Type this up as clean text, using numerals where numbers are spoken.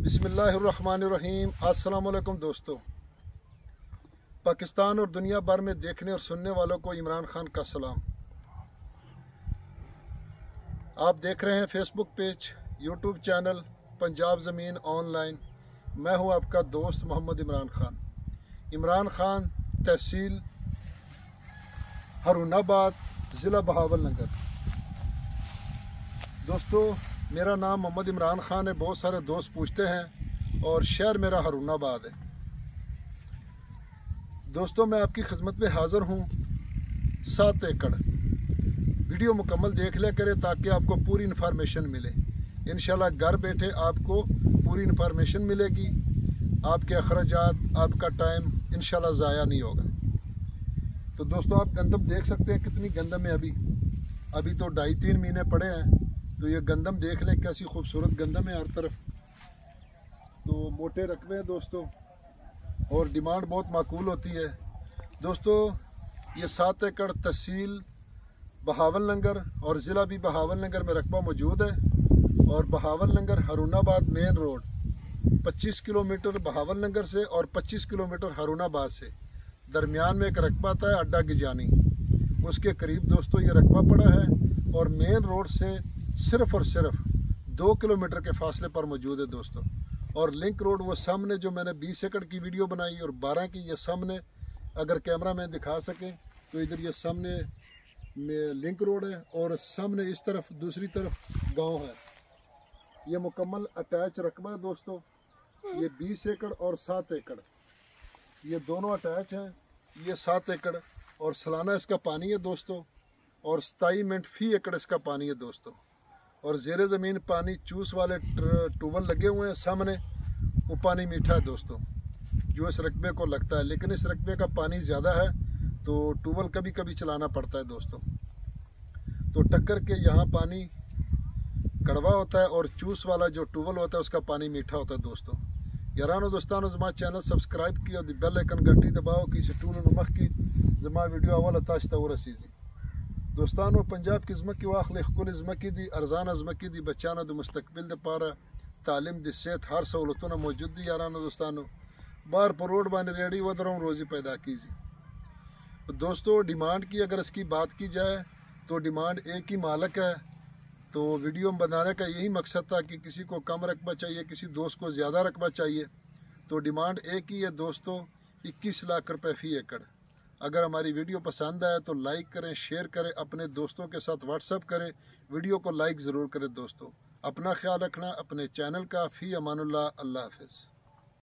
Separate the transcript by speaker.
Speaker 1: बिस्मिल्लाहिर्रहमानिर्रहीम। अस्सलाम वालेकुम दोस्तों। पाकिस्तान और दुनिया भर में देखने और सुनने वालों को इमरान खान का सलाम। आप देख रहे हैं Facebook page, YouTube channel Punjab ज़मीन ऑनलाइन। मैं हूं आपका दोस्त मोहम्मद इमरान खान। इमरान खान, तहसील हरूनाबाद, ज़िला बहावलनगर। दोस्तों, मेरा नाम मोहम्मद इमरान खान है। बहुत सारे दोस्त पूछते हैं और शहर मेरा हरूनाबाद है। दोस्तों, मैं आपकी खिदमत में हाज़िर हूँ। 7 एकड़। वीडियो मुकम्मल देख लिया करें ताकि आपको पूरी इन्फॉर्मेशन मिले। इंशाल्लाह घर बैठे आपको पूरी इन्फॉर्मेशन मिलेगी। आपके अखराजात, आपका टाइम इंशाल्लाह ज़ाया नहीं होगा। तो दोस्तों, आप गंदम देख सकते हैं कितनी गंदम है। अभी तो 2.5-3 महीने पड़े हैं। तो ये गंदम देख लें, कैसी खूबसूरत गंदम है हर तरफ। तो मोटे रकबे हैं दोस्तों, और डिमांड बहुत माकूल होती है। दोस्तों, ये 7 एकड़ तहसील बहावलनगर और ज़िला भी बहावलनगर में रकबा मौजूद है। और Bahawalnagar Haroonabad main road 25 kilometre Bahawalnagar से और 25 किलोमीटर हरूनाबाद से दरमियान में एक रकबा था, अड्डा गिजानी। उसके करीब दोस्तों ये रकबा पड़ा है और मेन रोड से सिर्फ और सिर्फ 2 किलोमीटर के फासले पर मौजूद है दोस्तों। और लिंक रोड वो सामने जो मैंने 20 एकड़ की वीडियो बनाई और 12 की, ये सामने अगर कैमरा मैन दिखा सके तो इधर ये सामने में लिंक रोड है और सामने इस तरफ दूसरी तरफ गांव है। ये मुकम्मल अटैच रकबा है दोस्तों। ये 20 एकड़ और 7 एकड़ ये दोनों अटैच हैं। ये 7 एकड़ और सालाना इसका पानी है दोस्तों, और 27 मिनट फी एकड़ इसका पानी है दोस्तों। और ज़ेरे ज़मीन पानी चूस वाले ट्यूबवेल लगे हुए हैं सामने। वो पानी मीठा है दोस्तों जो इस रकबे को लगता है, लेकिन इस रकबे का पानी ज़्यादा है तो ट्यूबवेल कभी कभी चलाना पड़ता है दोस्तों। तो टक्कर के यहाँ पानी कड़वा होता है और चूस वाला जो ट्यूबवेल होता है उसका पानी मीठा होता है दोस्तों। यारानो दोस्तानो, जमा चैनल सब्सक्राइब की और बेल आइकन घंटी दबाओ कि टून नमक की जमा वीडियो अवल ताश्ता और रसीजी। दोस्तानो, पंजाब की ज़मकी वाखले कुल ज़मकी दी अरजान ज़मकी दी बचाना दो मुस्तकबिल दे पारा तालीम दी सेहत हर सहूलतों ने मौजूद दी। यारानो दोस्तानो, बार पर रोड बाने रेडी वदरों रोज़ी पैदा कीजिए। तो दोस्तों, डिमांड की अगर इसकी बात की जाए तो डिमांड एक ही मालक है। तो वीडियो बनाने का यही मकसद था कि किसी को कम रकबा चाहिए, किसी दोस्त को ज़्यादा रकबा चाहिए। तो डिमांड एक ही है दोस्तों, 21 लाख रुपए फी एकड़। अगर हमारी वीडियो पसंद आए तो लाइक करें, शेयर करें, अपने दोस्तों के साथ व्हाट्सएप करें। वीडियो को लाइक ज़रूर करें दोस्तों। अपना ख्याल रखना, अपने चैनल का। फ़ी अमानुल्लाह। अल्लाह हाफ़िज़।